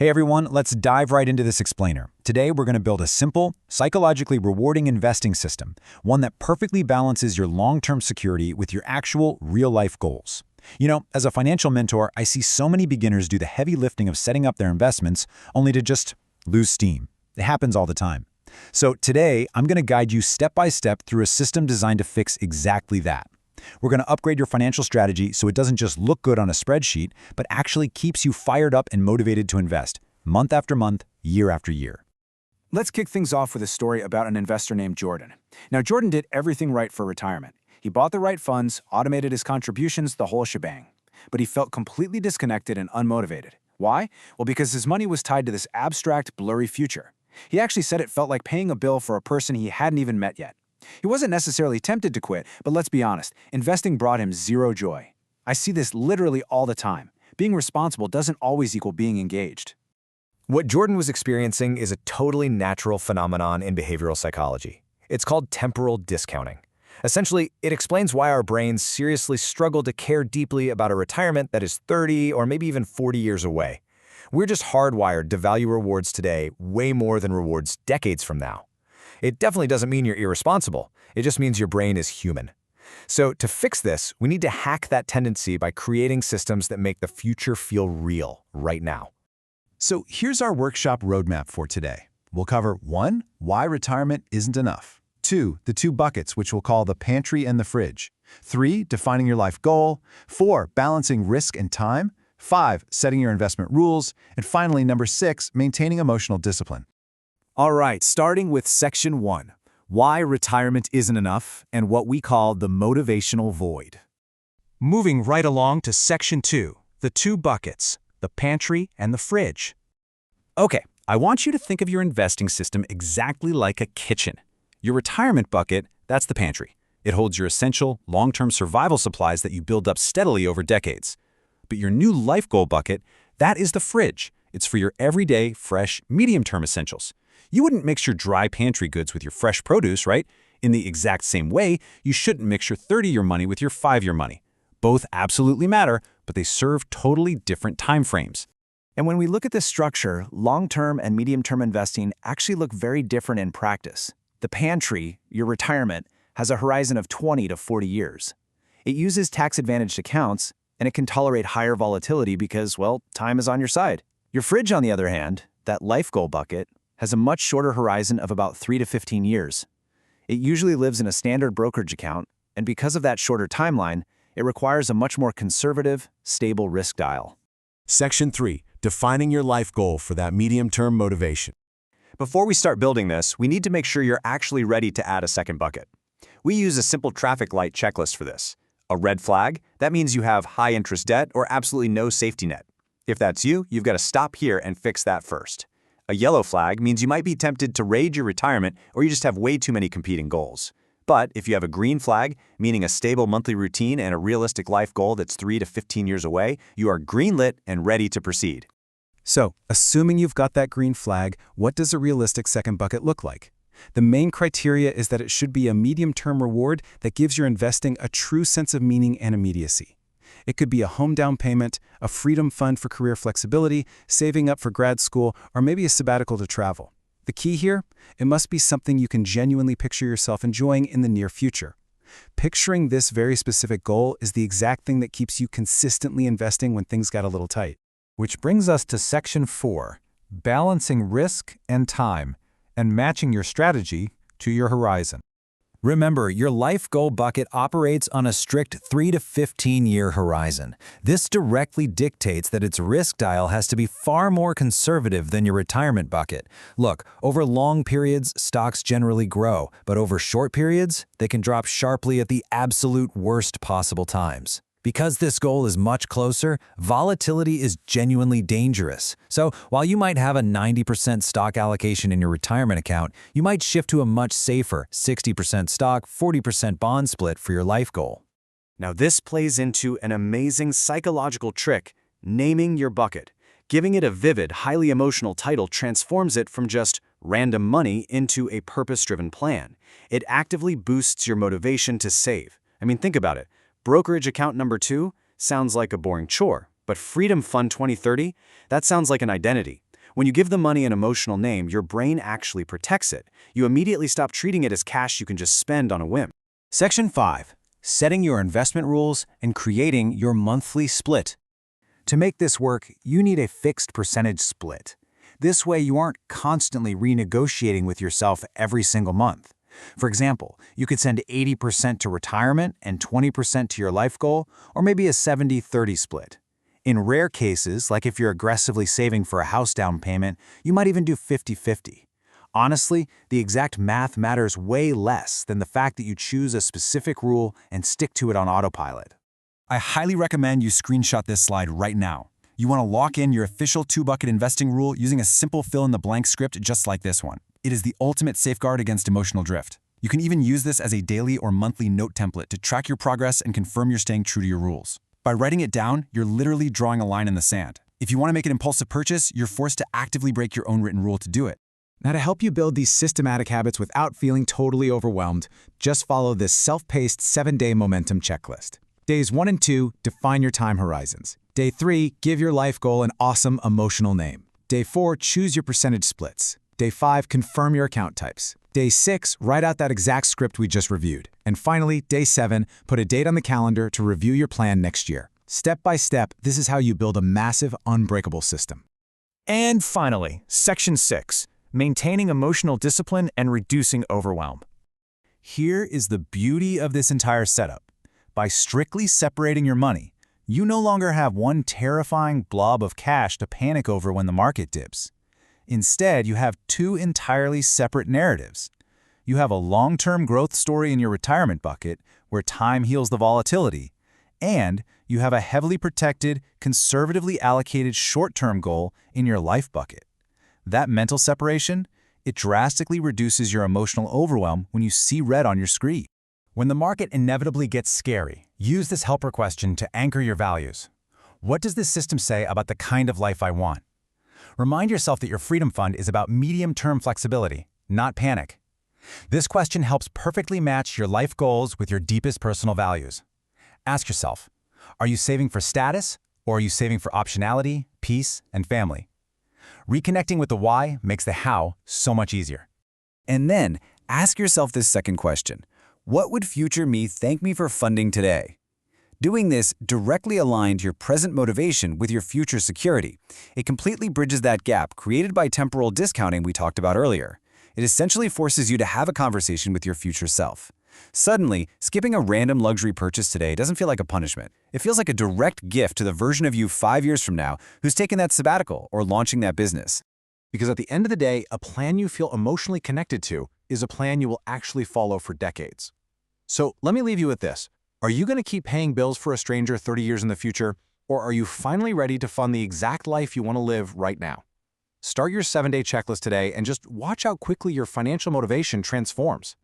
Hey everyone, let's dive right into this explainer. Today we're going to build a simple, psychologically rewarding investing system, one that perfectly balances your long-term security with your actual real-life goals. You know, as a financial mentor, I see so many beginners do the heavy lifting of setting up their investments only to just lose steam. It happens all the time. So today, I'm going to guide you step by step through a system designed to fix exactly that. We're going to upgrade your financial strategy so it doesn't just look good on a spreadsheet, but actually keeps you fired up and motivated to invest, month after month, year after year. Let's kick things off with a story about an investor named Jordan. Now, Jordan did everything right for retirement. He bought the right funds, automated his contributions, the whole shebang. But he felt completely disconnected and unmotivated. Why? Well, because his money was tied to this abstract, blurry future. He actually said it felt like paying a bill for a person he hadn't even met yet. He wasn't necessarily tempted to quit, but let's be honest, investing brought him zero joy. I see this literally all the time. Being responsible doesn't always equal being engaged. What Jordan was experiencing is a totally natural phenomenon in behavioral psychology. It's called temporal discounting. Essentially, it explains why our brains seriously struggle to care deeply about a retirement that is 30 or maybe even 40 years away. We're just hardwired to value rewards today way more than rewards decades from now. It definitely doesn't mean you're irresponsible. It just means your brain is human. So to fix this, we need to hack that tendency by creating systems that make the future feel real right now. So here's our workshop roadmap for today. We'll cover 1. Why retirement isn't enough. 2. The two buckets, which we'll call the pantry and the fridge. 3. Defining your life goal. 4. Balancing risk and time. 5. Setting your investment rules. And finally, number 6, maintaining emotional discipline. All right, starting with Section 1, why retirement isn't enough and what we call the motivational void. Moving right along to Section 2, the two buckets, the pantry and the fridge. Okay, I want you to think of your investing system exactly like a kitchen. Your retirement bucket, that's the pantry. It holds your essential, long-term survival supplies that you build up steadily over decades. But your new life goal bucket, that is the fridge. It's for your everyday, fresh, medium-term essentials. You wouldn't mix your dry pantry goods with your fresh produce, right? In the exact same way, you shouldn't mix your 30-year money with your 5-year money. Both absolutely matter, but they serve totally different time frames. And when we look at this structure, long-term and medium-term investing actually look very different in practice. The pantry, your retirement, has a horizon of 20 to 40 years. It uses tax-advantaged accounts, and it can tolerate higher volatility because, well, time is on your side. Your fridge, on the other hand, that life goal bucket, has a much shorter horizon of about 3 to 15 years. It usually lives in a standard brokerage account, and because of that shorter timeline, it requires a much more conservative, stable risk dial. Section 3. Defining your life goal for that medium-term motivation. Before we start building this, we need to make sure you're actually ready to add a second bucket. We use a simple traffic light checklist for this. A red flag, that means you have high-interest debt or absolutely no safety net. If that's you, you've got to stop here and fix that first. A yellow flag means you might be tempted to raid your retirement or you just have way too many competing goals. But if you have a green flag, meaning a stable monthly routine and a realistic life goal that's 3 to 15 years away, you are greenlit and ready to proceed. So, assuming you've got that green flag, what does a realistic second bucket look like? The main criteria is that it should be a medium-term reward that gives your investing a true sense of meaning and immediacy. It could be a home down payment, a freedom fund for career flexibility, saving up for grad school, or maybe a sabbatical to travel. The key here? It must be something you can genuinely picture yourself enjoying in the near future. Picturing this very specific goal is the exact thing that keeps you consistently investing when things got a little tight. Which brings us to Section 4, balancing risk and time, and matching your strategy to your horizon. Remember, your life goal bucket operates on a strict 3 to 15-year horizon. This directly dictates that its risk dial has to be far more conservative than your retirement bucket. Look, over long periods, stocks generally grow, but over short periods, they can drop sharply at the absolute worst possible times. Because this goal is much closer, volatility is genuinely dangerous. So while you might have a 90% stock allocation in your retirement account, you might shift to a much safer 60% stock, 40% bond split for your life goal. Now this plays into an amazing psychological trick, naming your bucket. Giving it a vivid, highly emotional title transforms it from just random money into a purpose-driven plan. It actively boosts your motivation to save. I mean, think about it. Brokerage account number 2 sounds like a boring chore, but Freedom Fund 2030, that sounds like an identity. When you give the money an emotional name, your brain actually protects it. You immediately stop treating it as cash you can just spend on a whim. Section 5. Setting your investment rules and creating your monthly split. To make this work, you need a fixed percentage split. This way you aren't constantly renegotiating with yourself every single month. For example, you could send 80% to retirement and 20% to your life goal, or maybe a 70-30 split. In rare cases, like if you're aggressively saving for a house down payment, you might even do 50-50. Honestly, the exact math matters way less than the fact that you choose a specific rule and stick to it on autopilot. I highly recommend you screenshot this slide right now. You want to lock in your official 2-bucket investing rule using a simple fill-in-the-blank script just like this one. It is the ultimate safeguard against emotional drift. You can even use this as a daily or monthly note template to track your progress and confirm you're staying true to your rules. By writing it down, you're literally drawing a line in the sand. If you want to make an impulsive purchase, you're forced to actively break your own written rule to do it. Now, to help you build these systematic habits without feeling totally overwhelmed, just follow this self-paced 7-day momentum checklist. Days 1 and 2, define your time horizons. Day 3, give your life goal an awesome emotional name. Day 4, choose your percentage splits. Day 5, confirm your account types. Day 6, write out that exact script we just reviewed. And finally, Day 7, put a date on the calendar to review your plan next year. Step by step, this is how you build a massive, unbreakable system. And finally, Section 6. Maintaining emotional discipline and reducing overwhelm. Here is the beauty of this entire setup. By strictly separating your money, you no longer have one terrifying blob of cash to panic over when the market dips. Instead, you have 2 entirely separate narratives. You have a long-term growth story in your retirement bucket, where time heals the volatility, and you have a heavily protected, conservatively allocated short-term goal in your life bucket. That mental separation, it drastically reduces your emotional overwhelm when you see red on your screen. When the market inevitably gets scary, use this helper question to anchor your values. What does this system say about the kind of life I want? Remind yourself that your Freedom Fund is about medium-term flexibility, not panic. This question helps perfectly match your life goals with your deepest personal values. Ask yourself, are you saving for status, or are you saving for optionality, peace, and family? Reconnecting with the why makes the how so much easier. And then, ask yourself this second question. What would future me thank me for funding today? Doing this directly aligned your present motivation with your future security. It completely bridges that gap created by temporal discounting we talked about earlier. It essentially forces you to have a conversation with your future self. Suddenly, skipping a random luxury purchase today doesn't feel like a punishment. It feels like a direct gift to the version of you 5 years from now who's taken that sabbatical or launching that business. Because at the end of the day, a plan you feel emotionally connected to is a plan you will actually follow for decades. So let me leave you with this. Are you going to keep paying bills for a stranger 30 years in the future, or are you finally ready to fund the exact life you want to live right now? Start your 7-day checklist today and just watch how quickly your financial motivation transforms.